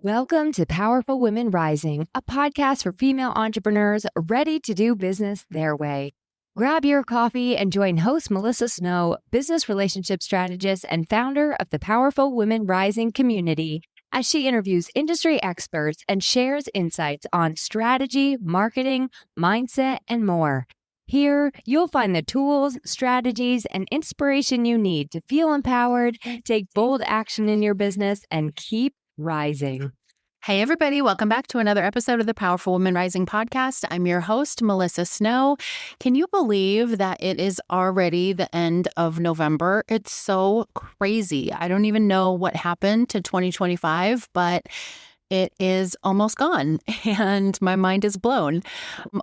Welcome to Powerful Women Rising, a podcast for female entrepreneurs ready to do business their way. Grab your coffee and join host Melissa Snow, business relationship strategist and founder of the Powerful Women Rising community, as she interviews industry experts and shares insights on strategy, marketing, mindset, and more. Here, you'll find the tools, strategies, and inspiration you need to feel empowered, take bold action in your business, and keep rising. Hey, everybody. Welcome back to another episode of the Powerful Women Rising podcast. I'm your host, Melissa Snow. Can you believe that it is already the end of November? It's so crazy. I don't even know what happened to 2025, but it is almost gone and my mind is blown.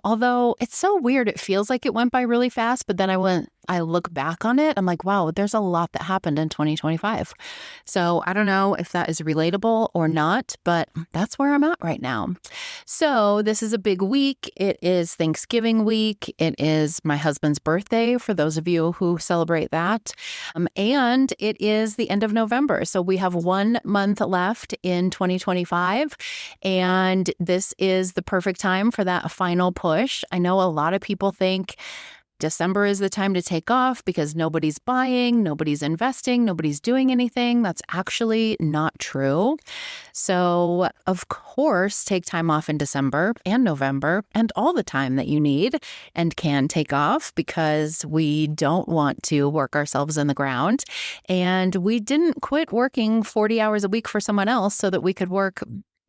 Although it's so weird. It feels like it went by really fast, but then I look back on it. I'm like, wow, there's a lot that happened in 2025. So I don't know if that is relatable or not, but that's where I'm at right now. So this is a big week. It is Thanksgiving week. It is my husband's birthday, for those of you who celebrate that. And it is the end of November. So we have 1 month left in 2025. And this is the perfect time for that final push. I know a lot of people think December is the time to take off because nobody's buying, nobody's investing, nobody's doing anything. That's actually not true. So, of course, take time off in December and November and all the time that you need and can take off, because we don't want to work ourselves in the ground. And we didn't quit working 40 hours a week for someone else so that we could work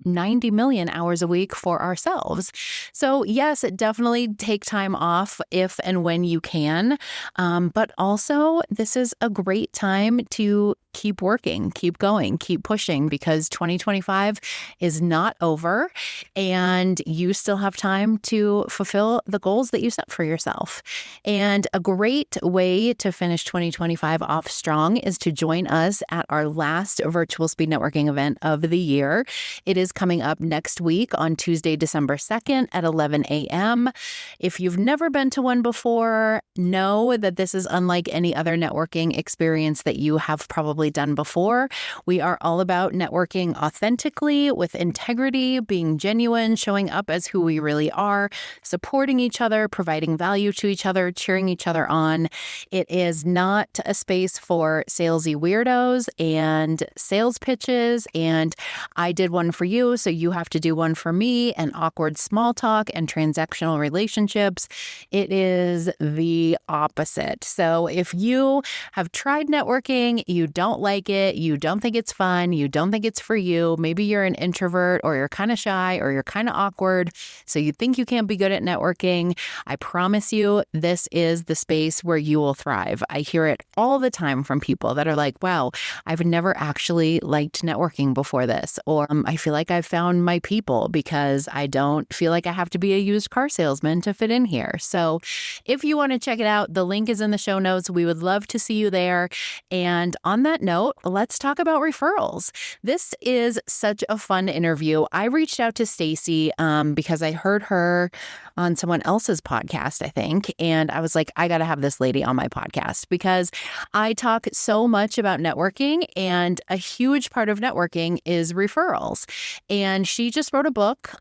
90 million hours a week for ourselves. So yes, definitely take time off if and when you can. But also, this is a great time to keep working, keep going, keep pushing, because 2025 is not over and you still have time to fulfill the goals that you set for yourself. And a great way to finish 2025 off strong is to join us at our last virtual speed networking event of the year. It is coming up next week on Tuesday, December 2nd at 11 a.m. If you've never been to one before, know that this is unlike any other networking experience that you have probably done before. We are all about networking authentically, with integrity, being genuine, showing up as who we really are, supporting each other, providing value to each other, cheering each other on. It is not a space for salesy weirdos and sales pitches and I did one for you, so you have to do one for me, and awkward small talk and transactional relationships. It is the opposite. So if you have tried networking, you don't like it, you don't think it's fun, you don't think it's for you, maybe you're an introvert or you're kind of shy or you're kind of awkward, so you think you can't be good at networking, I promise you, this is the space where you will thrive. I hear it all the time from people that are like, wow, I've never actually liked networking before this, or I feel like I've found my people because I don't feel like I have to be a used car salesman to fit in here. So if you want to check it out, the link is in the show notes. We would love to see you there. And on that note, let's talk about referrals. This is such a fun interview. I reached out to Stacey because I heard her on someone else's podcast, I think. And I was like, I got to have this lady on my podcast because I talk so much about networking, and a huge part of networking is referrals. And she just wrote a book.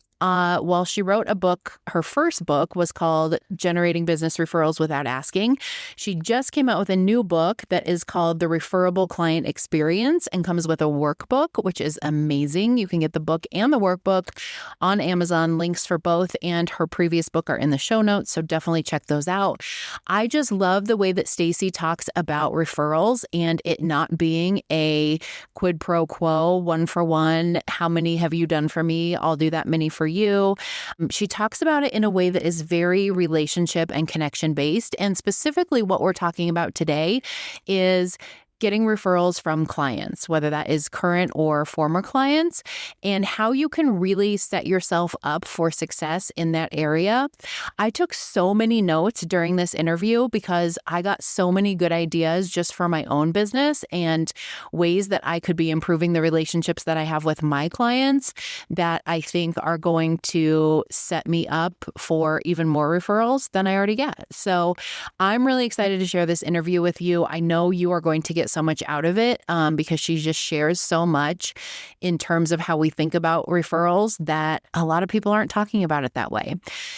She wrote a book, her first book was called Generating Business Referrals Without Asking. She just came out with a new book that is called The Referable Client Experience and comes with a workbook, which is amazing. You can get the book and the workbook on Amazon. Links for both and her previous book are in the show notes, so definitely check those out. I just love the way that Stacey talks about referrals and it not being a quid pro quo, one for one. How many have you done for me? I'll do that many for you. She talks about it in a way that is very relationship and connection based. And specifically what we're talking about today is getting referrals from clients, whether that is current or former clients, and how you can really set yourself up for success in that area. I took so many notes during this interview because I got so many good ideas just for my own business and ways that I could be improving the relationships that I have with my clients that I think are going to set me up for even more referrals than I already get. So I'm really excited to share this interview with you. I know you are going to get so much out of it because she just shares so much in terms of how we think about referrals that a lot of people aren't talking about it that way.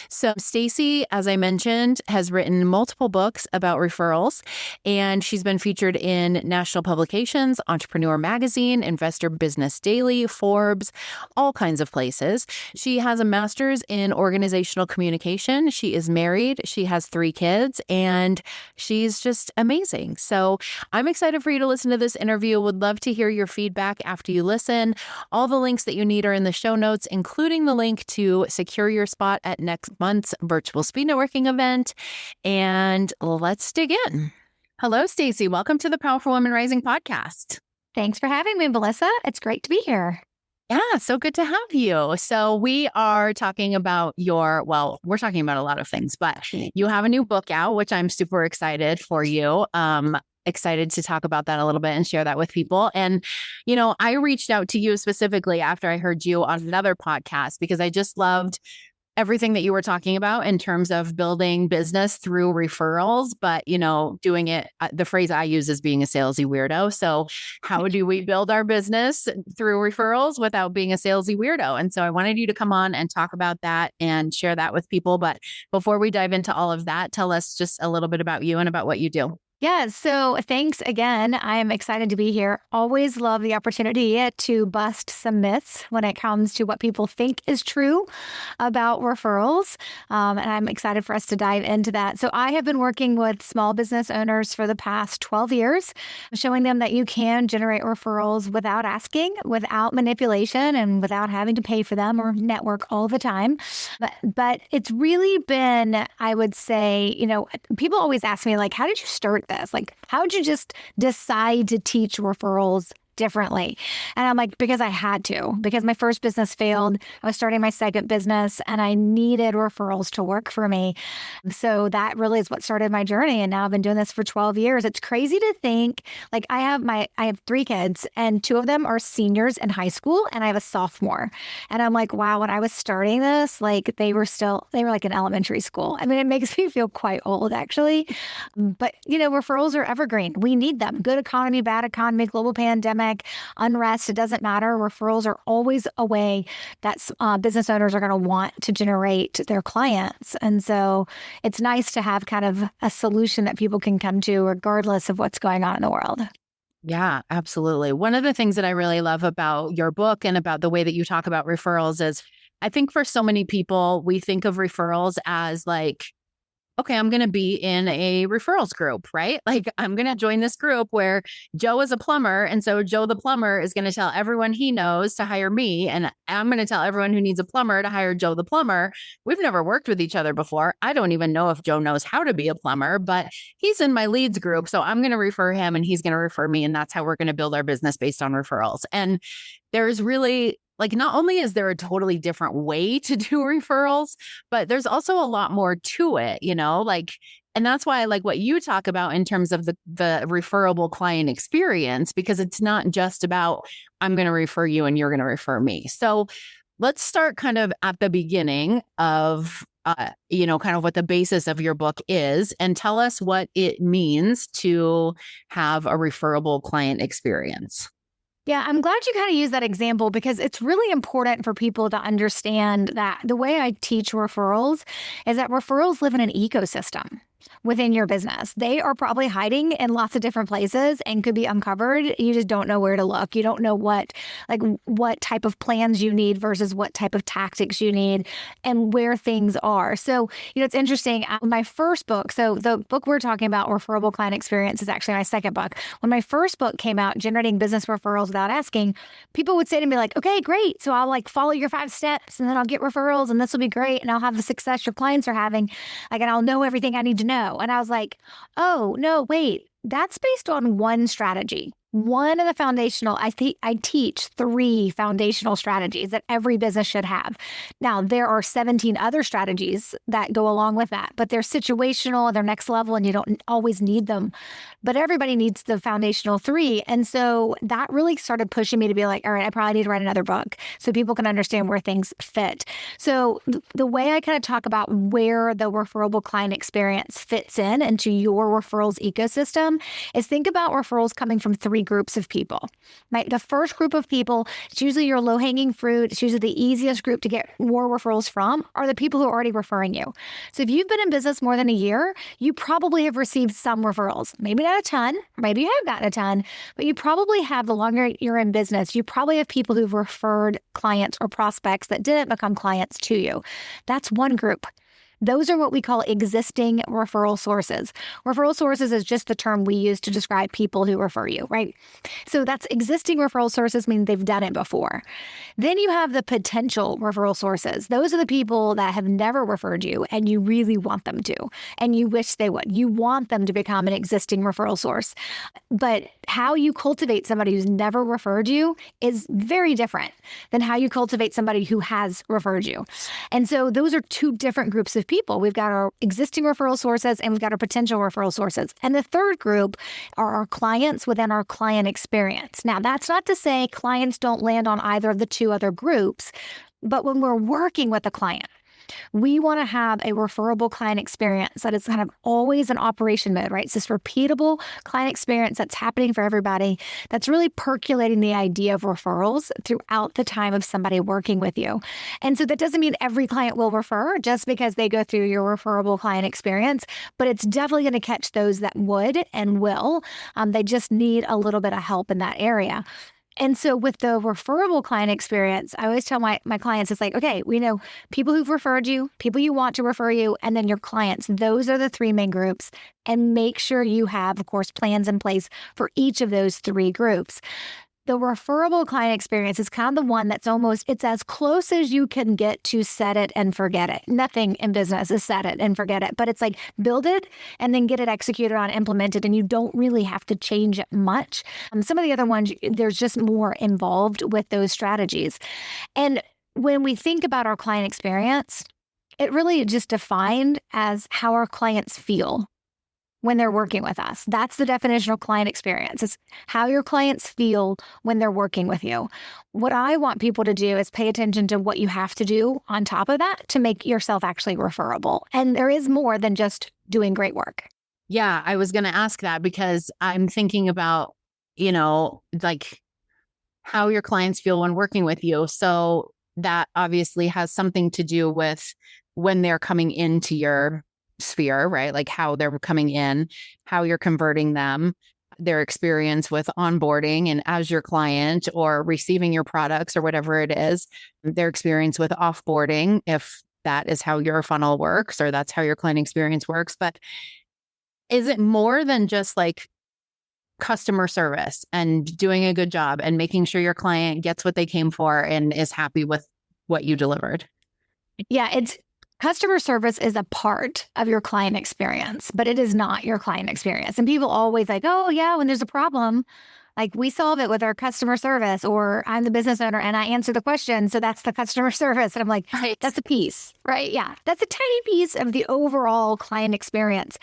So Stacey, as I mentioned, has written multiple books about referrals, and she's been featured in national publications, Entrepreneur Magazine, Investor Business Daily, Forbes, all kinds of places. She has a master's in organizational communication. She is married. She has 3 kids, and she's just amazing. So I'm excited for you to listen to this interview. Would love to hear your feedback after you listen. All the links that you need are in the show notes, including the link to secure your spot at next month's virtual speed networking event. And let's dig in. Hello, Stacey. Welcome to the Powerful Women Rising podcast. Thanks for having me, Melissa. It's great to be here. Yeah, so good to have you. So we are talking about we're talking about a lot of things, but you have a new book out, which I'm super excited for you. Excited to talk about that a little bit and share that with people. And, I reached out to you specifically after I heard you on another podcast because I just loved everything that you were talking about in terms of building business through referrals, but, doing it, the phrase I use is being a salesy weirdo. So how do we build our business through referrals without being a salesy weirdo? And so I wanted you to come on and talk about that and share that with people. But before we dive into all of that, tell us just a little bit about you and about what you do. Yeah, so thanks again. I'm excited to be here. Always love the opportunity to bust some myths when it comes to what people think is true about referrals. And I'm excited for us to dive into that. So I have been working with small business owners for the past 12 years, showing them that you can generate referrals without asking, without manipulation, and without having to pay for them or network all the time. But it's really been, I would say, people always ask me, like, how did you start this? Like, how did you just decide to teach referrals differently? And I'm like, because I had to, because my first business failed. I was starting my second business and I needed referrals to work for me. So that really is what started my journey. And now I've been doing this for 12 years. It's crazy to think, like, I have 3 kids and 2 of them are seniors in high school and I have a sophomore. And I'm like, wow, when I was starting this, like they were like in elementary school. I mean, it makes me feel quite old actually. But referrals are evergreen. We need them. Good economy, bad economy, global pandemic, unrest, it doesn't matter. Referrals are always a way that business owners are going to want to generate their clients. And so it's nice to have kind of a solution that people can come to regardless of what's going on in the world. Yeah, absolutely. One of the things that I really love about your book and about the way that you talk about referrals is I think for so many people, we think of referrals as like, okay, I'm going to be in a referrals group, right? Like I'm going to join this group where Joe is a plumber. And so Joe the plumber is going to tell everyone he knows to hire me. And I'm going to tell everyone who needs a plumber to hire Joe the plumber. We've never worked with each other before. I don't even know if Joe knows how to be a plumber, but he's in my leads group. So I'm going to refer him and he's going to refer me. And that's how we're going to build our business based on referrals. And there's really not only is there a totally different way to do referrals, but there's also a lot more to it, and that's why I like what you talk about in terms of the referable client experience, because it's not just about, I'm going to refer you and you're going to refer me. So let's start kind of at the beginning of, kind of what the basis of your book is and tell us what it means to have a referable client experience. Yeah, I'm glad you kind of use that example because it's really important for people to understand that the way I teach referrals is that referrals live in an ecosystem within your business. They are probably hiding in lots of different places and could be uncovered. You just don't know where to look. You don't know what type of plans you need versus what type of tactics you need and where things are. So, it's interesting. My first book, so the book we're talking about, Referable Client Experience, is actually my second book. When my first book came out, Generating Business Referrals Without Asking, people would say to me like, okay, great. So I'll follow your 5 steps and then I'll get referrals and this will be great. And I'll have the success your clients are having. And I'll know everything I need to know. And I was like, oh, no, wait, that's based on one strategy. one of the foundational, I teach 3 foundational strategies that every business should have. Now, there are 17 other strategies that go along with that, but they're situational, they're next level, and you don't always need them. But everybody needs the foundational 3. And so that really started pushing me to be like, all right, I probably need to write another book so people can understand where things fit. So the way I kind of talk about where the referable client experience fits into your referrals ecosystem is think about referrals coming from 3 groups of people. Right? The first group of people, it's usually your low-hanging fruit. It's usually the easiest group to get more referrals from are the people who are already referring you. So if you've been in business more than a year, you probably have received some referrals. Maybe not a ton, maybe you have gotten a ton, but you probably have, the longer you're in business, you probably have people who've referred clients or prospects that didn't become clients to you. That's one group. Those are what we call existing referral sources. Referral sources is just the term we use to describe people who refer you, right? So that's existing referral sources, mean they've done it before. Then you have the potential referral sources. Those are the people that have never referred you and you really want them to, and you wish they would. You want them to become an existing referral source. But how you cultivate somebody who's never referred you is very different than how you cultivate somebody who has referred you. And so those are 2 different groups of people. We've got our existing referral sources and we've got our potential referral sources. And the third group are our clients within our client experience. Now, that's not to say clients don't land on either of the 2 other groups, but when we're working with a client, we want to have a referable client experience that is kind of always in operation mode, right? It's this repeatable client experience that's happening for everybody, that's really percolating the idea of referrals throughout the time of somebody working with you. And so that doesn't mean every client will refer just because they go through your referable client experience, but it's definitely going to catch those that would and will. They just need a little bit of help in that area. And so with the referable client experience, I always tell my clients, it's like, okay, we know people who've referred you, people you want to refer you, and then your clients. Those are the 3 main groups. And make sure you have, of course, plans in place for each of those 3 groups. The referable client experience is kind of the one that's it's as close as you can get to set it and forget it. Nothing in business is set it and forget it, but it's like build it and then get it executed on, implemented, and you don't really have to change it much. Some of the other ones, there's just more involved with those strategies. And when we think about our client experience, it really just defined as how our clients feel when they're working with us. That's the definition of client experience. It's how your clients feel when they're working with you. What I want people to do is pay attention to what you have to do on top of that to make yourself actually referable. And there is more than just doing great work. Yeah, I was going to ask that because I'm thinking about, like how your clients feel when working with you. So that obviously has something to do with when they're coming into your sphere, right? Like how they're coming in, how you're converting them, their experience with onboarding and as your client or receiving your products or whatever it is, their experience with offboarding, if that is how your funnel works or that's how your client experience works. But is it more than just like customer service and doing a good job and making sure your client gets what they came for and is happy with what you delivered? Yeah, customer service is a part of your client experience, but it is not your client experience. And people always like, oh yeah, when there's a problem, like we solve it with our customer service, or I'm the business owner and I answer the question. So that's the customer service. And I'm like, right. That's a piece, right? Yeah. That's a tiny piece of the overall client experience.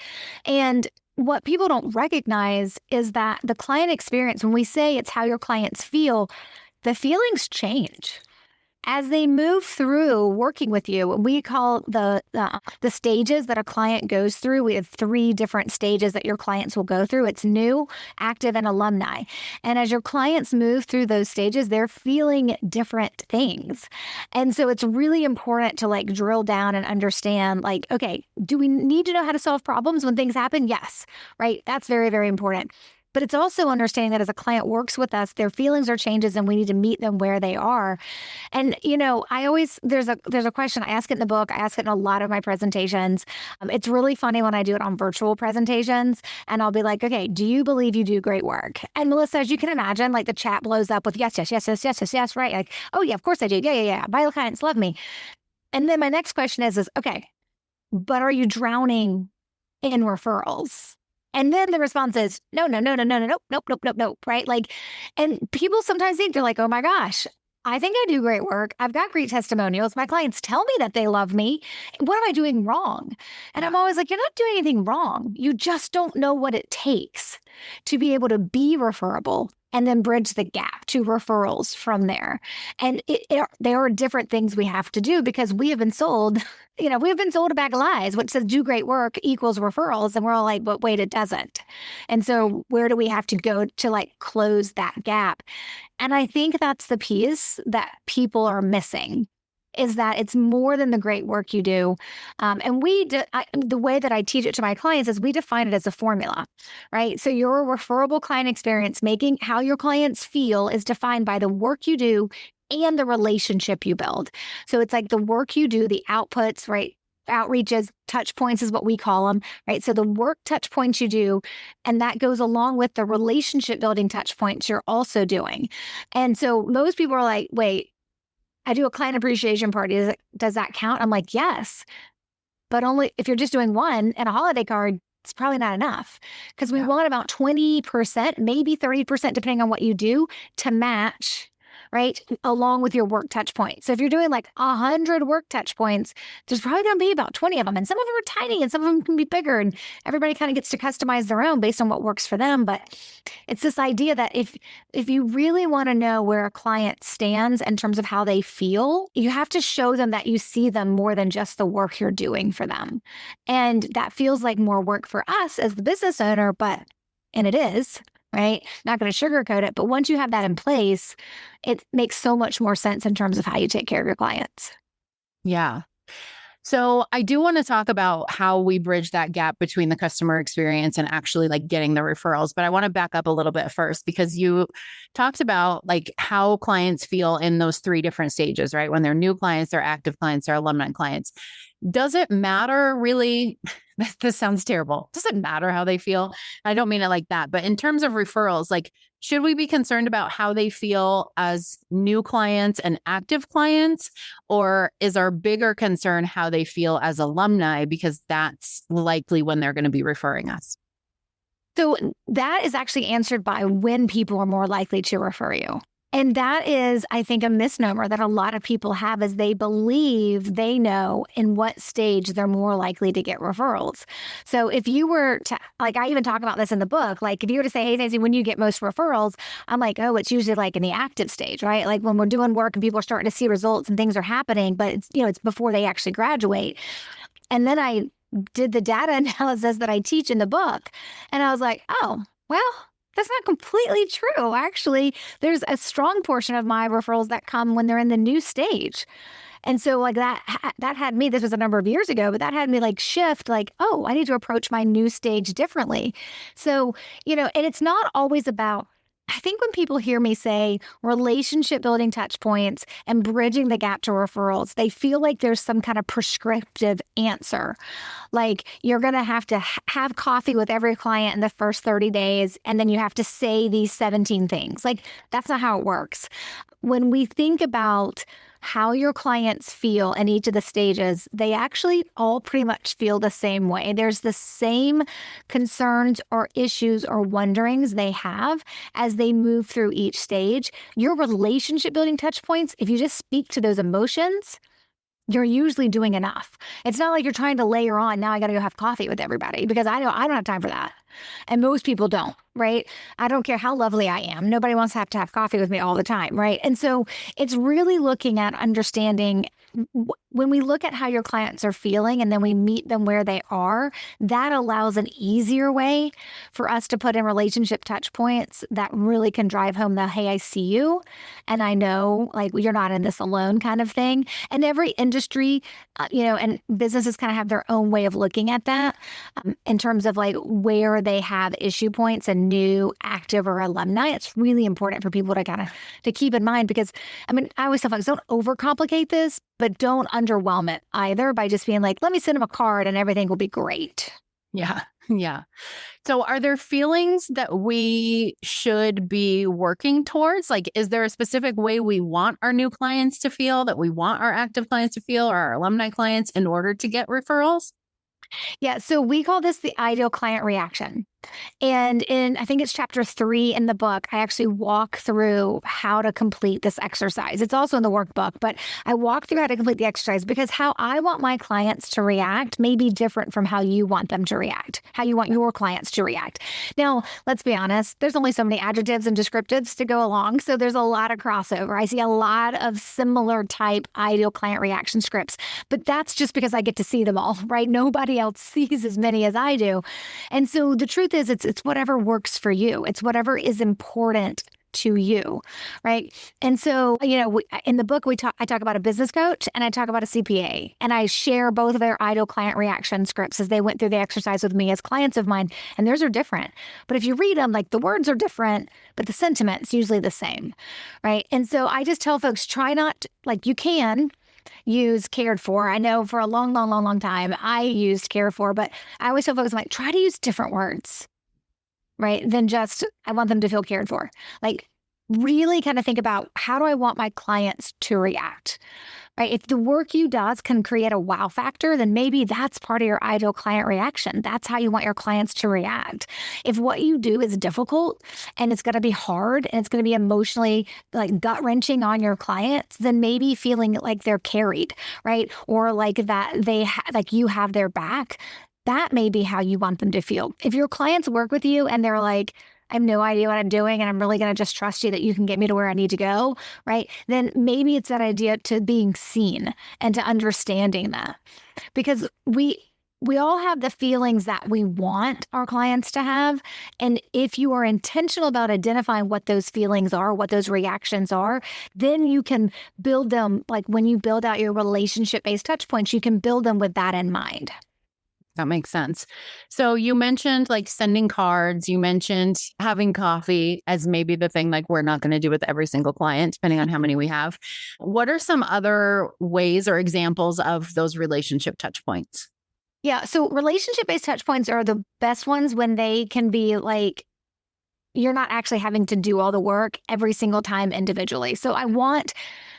And what people don't recognize is that the client experience, when we say it's how your clients feel, the feelings change. As they move through working with you, we call the stages that a client goes through. We have 3 different stages that your clients will go through. It's new, active, and alumni. And as your clients move through those stages, they're feeling different things. And so it's really important to like drill down and understand, like, okay, do we need to know how to solve problems when things happen? Yes, right? That's very, very important. But it's also understanding that as a client works with us, their feelings are changes and we need to meet them where they are. And, there's a question, I ask it in the book, I ask it in a lot of my presentations. It's really funny when I do it on virtual presentations and I'll be like, okay, do you believe you do great work? And Melissa, as you can imagine, like the chat blows up with yes, right? Like, oh yeah, of course I do. Yeah. My clients love me. And then my next question is okay, but are you drowning in referrals? And then the response is, no, no, no, no, no, no, nope, nope, nope, nope, nope, right? Like, and people sometimes think they're like, oh my gosh, I think I do great work. I've got great testimonials. My clients tell me that they love me. What am I doing wrong? And I'm always like, you're not doing anything wrong. You just don't know what it takes to be able to be referable and then bridge the gap to referrals from there. And there are different things we have to do because we have been sold, we've been sold a bag of lies, which says do great work equals referrals. And we're all like, but wait, it doesn't. And so where do we have to go to like close that gap? And I think that's the piece that people are missing, is that it's more than the great work you do. And the way that I teach it to my clients is we define it as a formula, right? So your referable client experience, making how your clients feel, is defined by the work you do and the relationship you build. So it's like the work you do, the outputs, right? Outreaches, touch points is what we call them, right? So the work touch points you do, and that goes along with the relationship building touch points you're also doing. And so most people are like, wait, I do a client appreciation party. Does that count? I'm like, yes, but only if you're just doing one and a holiday card, it's probably not enough because we want about 20%, maybe 30%, depending on what you do, to match, right, along with your work touch points. So if you're doing like 100 work touch points, there's probably going to be about 20 of them. And some of them are tiny and some of them can be bigger. And everybody kind of gets to customize their own based on what works for them. But it's this idea that if you really want to know where a client stands in terms of how they feel, you have to show them that you see them more than just the work you're doing for them. And that feels like more work for us as the business owner, and it is, right? Not going to sugarcoat it. But once you have that in place, it makes so much more sense in terms of how you take care of your clients. Yeah. So I do want to talk about how we bridge that gap between the customer experience and actually like getting the referrals. But I want to back up a little bit first because you talked about like how clients feel in those 3 different stages, right? When they're new clients, they're active clients, they're alumni clients. Does it matter really? This sounds terrible. Does it matter how they feel? I don't mean it like that. But in terms of referrals, like, should we be concerned about how they feel as new clients and active clients? Or is our bigger concern how they feel as alumni? Because that's likely when they're going to be referring us. So that is actually answered by when people are more likely to refer you. And that is, I think, a misnomer that a lot of people have, is they believe they know in what stage they're more likely to get referrals. So if you were to, like, I even talk about this in the book, like if you were to say, hey, Stacey, when you get most referrals, I'm like, oh, it's usually like in the active stage, right? Like when we're doing work and people are starting to see results and things are happening, but it's, it's before they actually graduate. And then I did the data analysis that I teach in the book. And I was like, oh, well, that's not completely true. Actually, there's a strong portion of my referrals that come when they're in the new stage. And so like that had me, this was a number of years ago, but that had me like shift like, oh, I need to approach my new stage differently. So, and it's not always about, I think when people hear me say relationship building touch points and bridging the gap to referrals, they feel like there's some kind of prescriptive answer. Like you're going to have coffee with every client in the first 30 days, and then you have to say these 17 things. Like that's not how it works. When we think about how your clients feel in each of the stages, they actually all pretty much feel the same way. There's the same concerns or issues or wonderings they have as they move through each stage. Your relationship building touch points, if you just speak to those emotions, you're usually doing enough. It's not like you're trying to layer on, now I got to go have coffee with everybody, because I don't have time for that. And most people don't, right? I don't care how lovely I am. Nobody wants to have coffee with me all the time, right? And so it's really looking at understanding when we look at how your clients are feeling and then we meet them where they are, that allows an easier way for us to put in relationship touch points that really can drive home the, hey, I see you. And I know like you're not in this alone kind of thing. And every industry, and businesses kind of have their own way of looking at that in terms of like where they have issue points and new, active, or alumni. It's really important for people to keep in mind, because I always tell folks, don't overcomplicate this, but don't underwhelm it either by just being like, let me send them a card and everything will be great. Yeah. Yeah. So are there feelings that we should be working towards? Like, is there a specific way we want our new clients to feel, that we want our active clients to feel, or our alumni clients, in order to get referrals? Yeah. So we call this the ideal client reaction. And I think it's chapter 3 in the book, I actually walk through how to complete this exercise. It's also in the workbook, but I walk through how to complete the exercise because how I want my clients to react may be different from how you want them to react, how you want your clients to react. Now, let's be honest, there's only so many adjectives and descriptives to go along. So there's a lot of crossover. I see a lot of similar type ideal client reaction scripts, but that's just because I get to see them all, right? Nobody else sees as many as I do. And so the truth is it's whatever works for you. It's whatever is important to you, right? And so, in the book, I talk about a business coach and I talk about a CPA, and I share both of their ideal client reaction scripts as they went through the exercise with me as clients of mine, and theirs are different. But if you read them, like the words are different, but the sentiment's usually the same, right? And so I just tell folks, try not, you can use cared for. I know for a long, long, long, long time, I used cared for, but I always tell folks, try to use different words, right? Than just, I want them to feel cared for. Really kind of think about, how do I want my clients to react, right? If the work you does can create a wow factor, then maybe that's part of your ideal client reaction. That's how you want your clients to react. If what you do is difficult and it's going to be hard and it's going to be emotionally gut wrenching on your clients, then maybe feeling like they're carried, right? Or that you have their back. That may be how you want them to feel. If your clients work with you and they're like, I have no idea what I'm doing, and I'm really going to just trust you that you can get me to where I need to go, right? Then maybe it's that idea to being seen and to understanding that. Because we all have the feelings that we want our clients to have. And if you are intentional about identifying what those feelings are, what those reactions are, then you can build them, when you build out your relationship-based touch points, you can build them with that in mind. That makes sense. So you mentioned sending cards, you mentioned having coffee as maybe the thing we're not going to do with every single client, depending on how many we have. What are some other ways or examples of those relationship touch points? Yeah. So relationship-based touch points are the best ones when they can be you're not actually having to do all the work every single time individually. So I want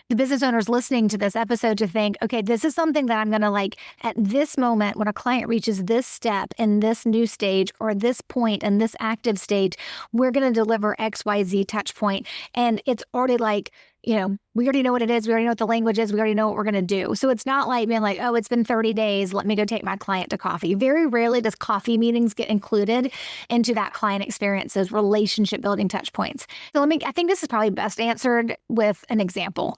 the business owners listening to this episode to think, okay, this is something that I'm going to at this moment when a client reaches this step in this new stage or this point in this active stage, we're going to deliver XYZ touch point. And it's already we already know what it is. We already know what the language is. We already know what we're going to do. So it's not being oh, it's been 30 days. Let me go take my client to coffee. Very rarely does coffee meetings get included into that client experience's relationship building touch points. So I think this is probably best answered with an example.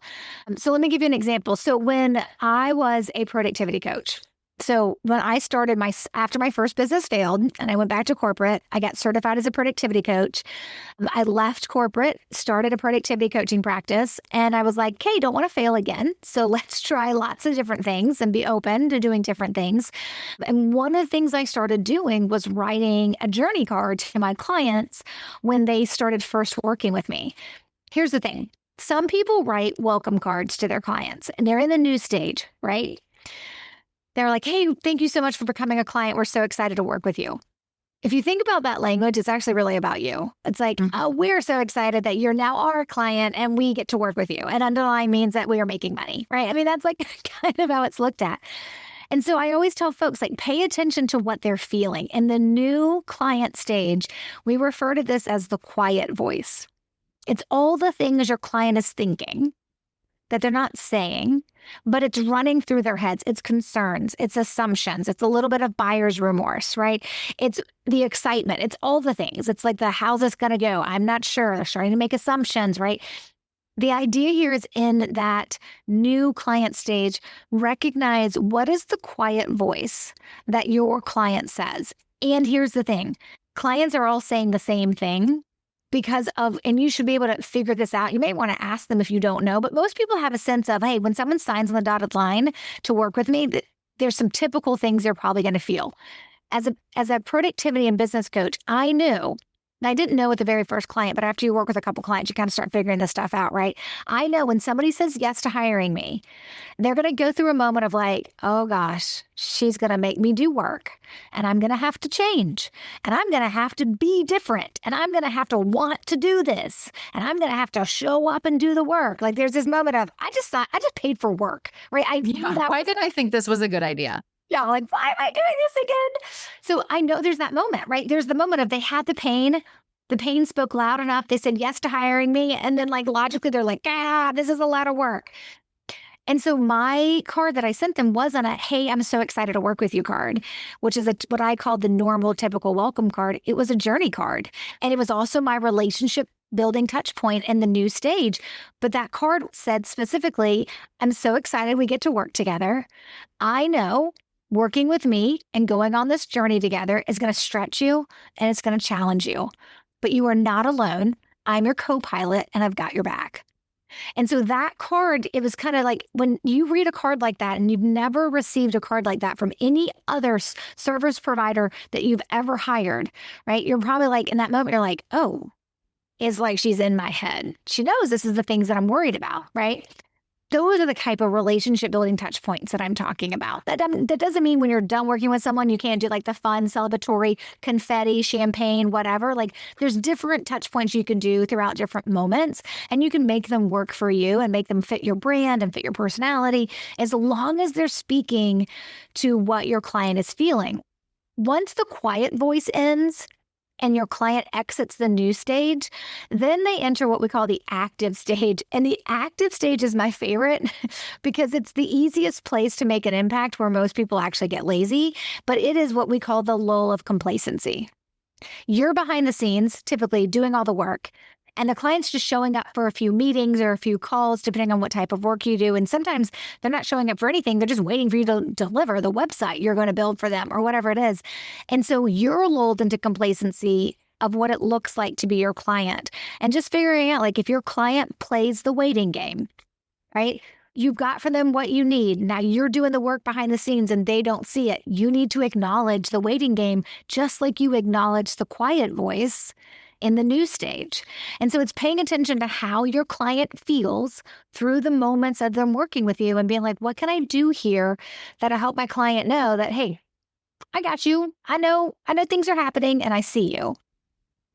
So let me give you an example. So when I was a productivity coach, so when I started after my first business failed and I went back to corporate, I got certified as a productivity coach. I left corporate, started a productivity coaching practice, and I was like, okay, don't want to fail again. So let's try lots of different things and be open to doing different things. And one of the things I started doing was writing a journey card to my clients when they started first working with me. Here's the thing. Some people write welcome cards to their clients and they're in the new stage, right? They're like, hey, thank you so much for becoming a client. We're so excited to work with you. If you think about that language, it's actually really about you. It's oh, we're so excited that you're now our client and we get to work with you. And underlying means that we are making money, right? That's kind of how it's looked at. And so I always tell folks, pay attention to what they're feeling. In the new client stage, we refer to this as the quiet voice. It's all the things your client is thinking that they're not saying, but it's running through their heads. It's concerns, it's assumptions, it's a little bit of buyer's remorse, right? It's the excitement, it's all the things. It's how's this going to go? I'm not sure. They're starting to make assumptions, right? The idea here is in that new client stage, recognize what is the quiet voice that your client says. And here's the thing, clients are all saying the same thing. And you should be able to figure this out. You may want to ask them if you don't know, but most people have a sense of, hey, when someone signs on the dotted line to work with me, there's some typical things they're probably going to feel. As a productivity and business coach, I knew, and I didn't know with the very first client, but after you work with a couple clients, you kind of start figuring this stuff out, right? I know when somebody says yes to hiring me, they're going to go through a moment of oh gosh, she's going to make me do work and I'm going to have to change and I'm going to have to be different and I'm going to have to want to do this and I'm going to have to show up and do the work. There's this moment of, I just paid for work, right? Why did I think this was a good idea? Yeah, like, why am I doing this again? So I know there's that moment, right? There's the moment of they had the pain. The pain spoke loud enough. They said yes to hiring me. And then, like, logically, they're like, this is a lot of work. And so my card that I sent them wasn't a, hey, I'm so excited to work with you card, which is what I called the normal, typical welcome card. It was a journey card. And it was also my relationship building touch point in the new stage. But that card said specifically, I'm so excited we get to work together. I know working with me and going on this journey together is going to stretch you and it's going to challenge you. But you are not alone. I'm your co-pilot and I've got your back. And so that card, it was kind of like when you read a card like that and you've never received a card like that from any other service provider that you've ever hired, right? You're probably like, in that moment, you're like, oh, it's like she's in my head. She knows this is the things that I'm worried about, right? Those are the type of relationship building touch points that I'm talking about. That doesn't mean when you're done working with someone, you can't do like the fun, celebratory, confetti, champagne, whatever. Like there's different touch points you can do throughout different moments, and you can make them work for you and make them fit your brand and fit your personality as long as they're speaking to what your client is feeling. Once the quiet voice ends, and your client exits the new stage, then they enter what we call the active stage. And the active stage is my favorite because it's the easiest place to make an impact where most people actually get lazy, but it is what we call the lull of complacency. You're behind the scenes, typically doing all the work, and the client's just showing up for a few meetings or a few calls, depending on what type of work you do. And sometimes they're not showing up for anything. They're just waiting for you to deliver the website you're going to build for them or whatever it is. And so you're lulled into complacency of what it looks like to be your client and just figuring out, like, if your client plays the waiting game, right? You've got for them what you need. Now you're doing the work behind the scenes and they don't see it. You need to acknowledge the waiting game, just like you acknowledge the quiet voice in the new stage. And so it's paying attention to how your client feels through the moments of them working with you and being like, what can I do here that'll help my client know that, hey, I got you. I know things are happening and I see you.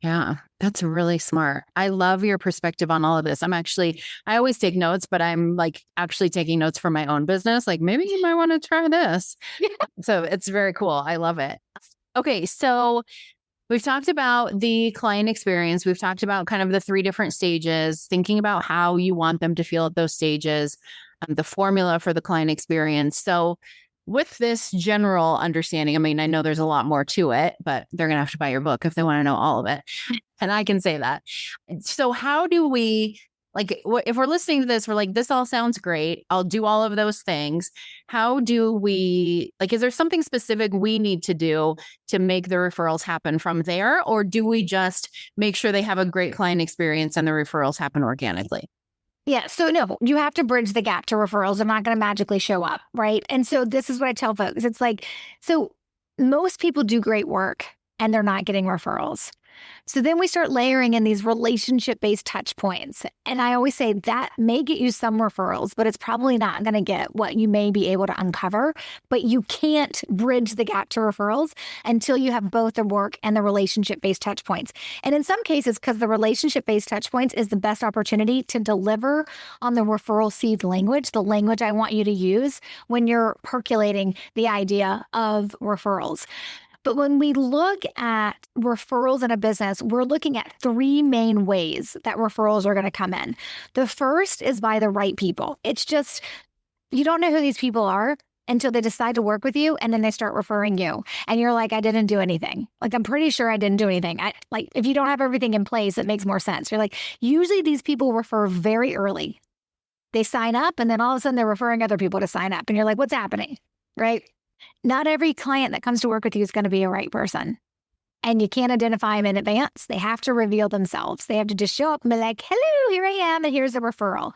Yeah, that's really smart. I love your perspective on all of this. I always take notes, but I'm like actually taking notes for my own business. Like maybe you might want to try this. Yeah. So it's very cool. I love it. Okay. So we've talked about the client experience. We've talked about kind of the 3 different stages, thinking about how you want them to feel at those stages, the formula for the client experience. So with this general understanding, I mean, I know there's a lot more to it, but they're going to have to buy your book if they want to know all of it. And I can say that. So how do we, like, if we're listening to this, we're like, this all sounds great. I'll do all of those things. How do we, like, is there something specific we need to do to make the referrals happen from there? Or do we just make sure they have a great client experience and the referrals happen organically? Yeah. So no, you have to bridge the gap to referrals. They're not going to magically show up. Right. And so this is what I tell folks. It's like, so most people do great work and they're not getting referrals. So then we start layering in these relationship-based touch points. And I always say that may get you some referrals, but it's probably not going to get what you may be able to uncover. But you can't bridge the gap to referrals until you have both the work and the relationship-based touch points. And in some cases, because the relationship-based touch points is the best opportunity to deliver on the referral seed language, the language I want you to use when you're percolating the idea of referrals. But when we look at referrals in a business, we're looking at 3 main ways that referrals are going to come in. The first is by the right people. It's just, you don't know who these people are until they decide to work with you and then they start referring you. And you're like, I didn't do anything. Like, I'm pretty sure I didn't do anything. Like, if you don't have everything in place, it makes more sense. You're like, usually these people refer very early. They sign up and then all of a sudden they're referring other people to sign up. And you're like, what's happening? Right? Not every client that comes to work with you is going to be a right person. And you can't identify them in advance. They have to reveal themselves. They have to just show up and be like, hello, here I am, and here's a referral.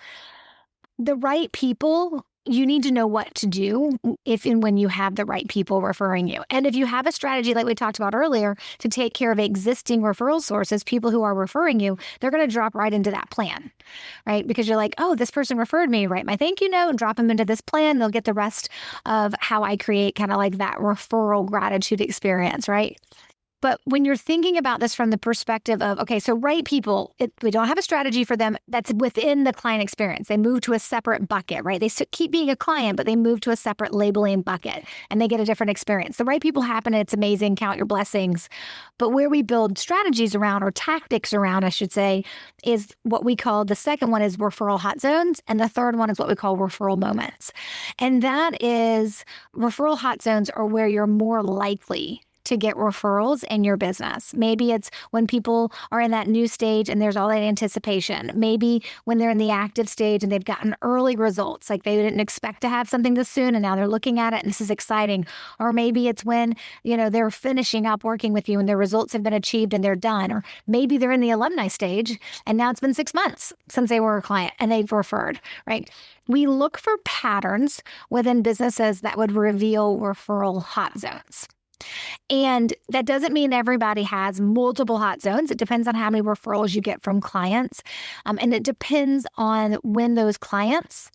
The right people, you need to know what to do if and when you have the right people referring you. And if you have a strategy like we talked about earlier to take care of existing referral sources, people who are referring you, they're going to drop right into that plan, right? Because you're like, oh, this person referred me, write my thank you note and drop them into this plan. They'll get the rest of how I create kind of like that referral gratitude experience, right? But when you're thinking about this from the perspective of, okay, so right people, we don't have a strategy for them that's within the client experience. They move to a separate bucket, right? They keep being a client, but they move to a separate labeling bucket and they get a different experience. The right people happen, it's amazing, count your blessings. But where we build strategies around, or tactics around, I should say, is what we call, the second one is referral hot zones. And the third one is what we call referral moments. And that is, referral hot zones are where you're more likely to get referrals in your business. Maybe it's when people are in that new stage and there's all that anticipation. Maybe when they're in the active stage and they've gotten early results, like they didn't expect to have something this soon and now they're looking at it and this is exciting. Or maybe it's when, they're finishing up working with you and their results have been achieved and they're done. Or maybe they're in the alumni stage and now it's been 6 months since they were a client and they've referred, right? We look for patterns within businesses that would reveal referral hot zones. And that doesn't mean everybody has multiple hot zones. It depends on how many referrals you get from clients. And it depends on when those clients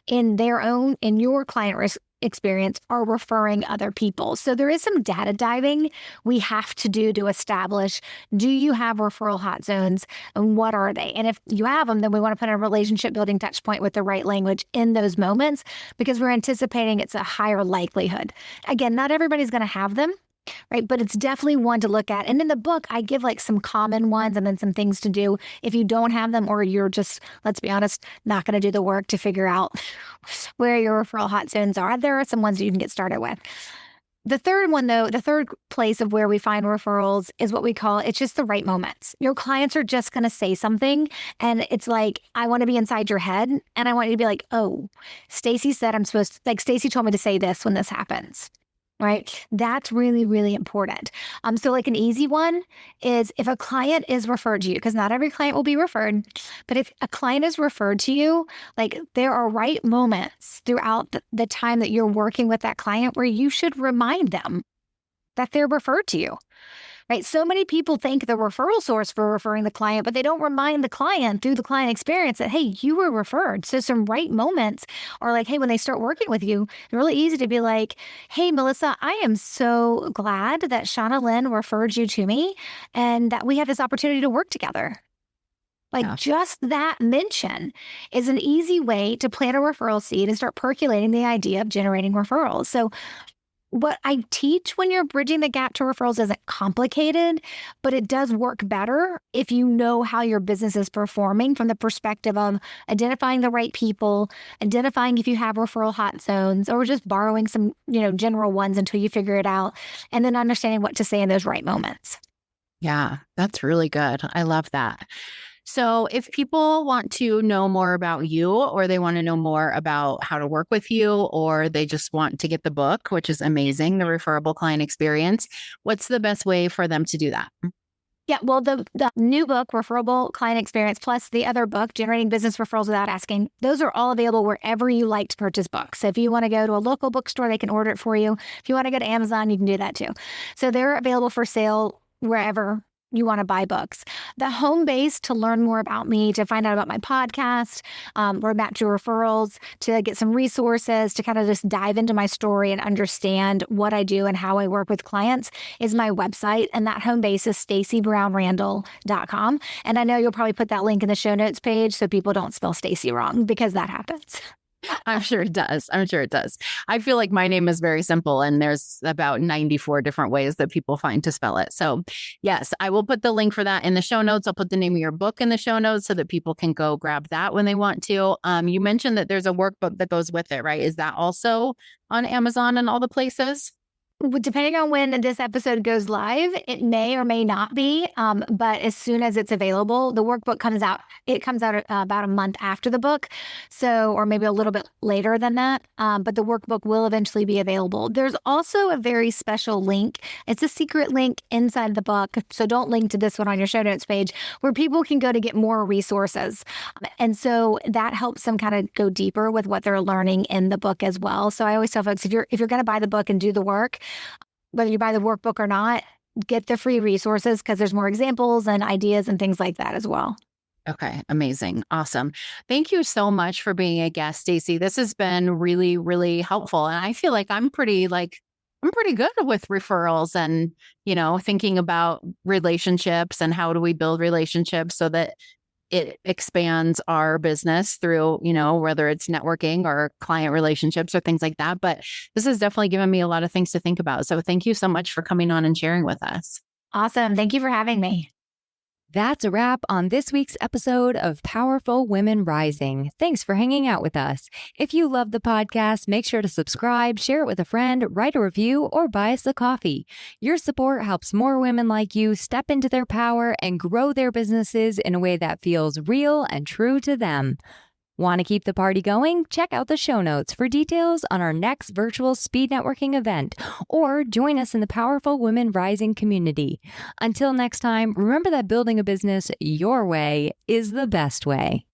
in your client experience are referring other people. So there is some data diving we have to do to establish, do you have referral hot zones and what are they? And if you have them, then we want to put a relationship building touch point with the right language in those moments because we're anticipating it's a higher likelihood. Again, not everybody's going to have them, right? But it's definitely one to look at. And in the book, I give like some common ones and then some things to do if you don't have them or you're just, let's be honest, not going to do the work to figure out where your referral hot zones are. There are some ones that you can get started with. The third one, though, the third place of where we find referrals is what we call, it's just the right moments. Your clients are just going to say something and it's like, I want to be inside your head and I want you to be like, oh, Stacey said I'm supposed to, like Stacey told me to say this when this happens. Right? That's really, really important. So like an easy one is if a client is referred to you, because not every client will be referred, but if a client is referred to you, like there are right moments throughout the time that you're working with that client where you should remind them that they're referred to you. Right? So many people thank the referral source for referring the client, but they don't remind the client through the client experience that, hey, you were referred. So some right moments are like, hey, when they start working with you, it's really easy to be like, hey, Melissa, I am so glad that Shauna Lynn referred you to me and that we have this opportunity to work together. Just that mention is an easy way to plant a referral seed and start percolating the idea of generating referrals. So what I teach when you're bridging the gap to referrals isn't complicated, but it does work better if you know how your business is performing from the perspective of identifying the right people, identifying if you have referral hot zones, or just borrowing some, general ones until you figure it out, and then understanding what to say in those right moments. Yeah, that's really good. I love that. So if people want to know more about you or they want to know more about how to work with you or they just want to get the book, which is amazing, the Referable Client Experience, what's the best way for them to do that? Yeah, well, the new book, Referable Client Experience, plus the other book, Generating Business Referrals Without Asking, those are all available wherever you like to purchase books. So if you want to go to a local bookstore, they can order it for you. If you want to go to Amazon, you can do that too. So they're available for sale wherever you want to buy books. The home base to learn more about me, to find out about my podcast, roadmap to referrals, to get some resources, to kind of just dive into my story and understand what I do and how I work with clients is my website. And that home base is staceybrownrandall.com. And I know you'll probably put that link in the show notes page so people don't spell Stacey wrong because that happens. I'm sure it does. I feel like my name is very simple and there's about 94 different ways that people find to spell it. So yes, I will put the link for that in the show notes. I'll put the name of your book in the show notes so that people can go grab that when they want to. You mentioned that there's a workbook that goes with it, right? Is that also on Amazon and all the places? Depending on when this episode goes live, it may or may not be. But as soon as it's available, the workbook comes out. It comes out about a month after the book. So, or maybe a little bit later than that. But the workbook will eventually be available. There's also a very special link. It's a secret link inside the book. So don't link to this one on your show notes page where people can go to get more resources. And so that helps them kind of go deeper with what they're learning in the book as well. So I always tell folks, if you're going to buy the book and do the work, whether you buy the workbook or not, get the free resources because there's more examples and ideas and things like that as well. Okay. Amazing. Awesome. Thank you so much for being a guest, Stacey. This has been really, really helpful. And I feel like I'm pretty I'm pretty good with referrals and, thinking about relationships and how do we build relationships so that it expands our business through, whether it's networking or client relationships or things like that. But this has definitely given me a lot of things to think about. So thank you so much for coming on and sharing with us. Awesome. Thank you for having me. That's a wrap on this week's episode of Powerful Women Rising. Thanks for hanging out with us. If you love the podcast, make sure to subscribe, share it with a friend, write a review, or buy us a coffee. Your support helps more women like you step into their power and grow their businesses in a way that feels real and true to them. Want to keep the party going? Check out the show notes for details on our next virtual speed networking event, or join us in the Powerful Women Rising community. Until next time, remember that building a business your way is the best way.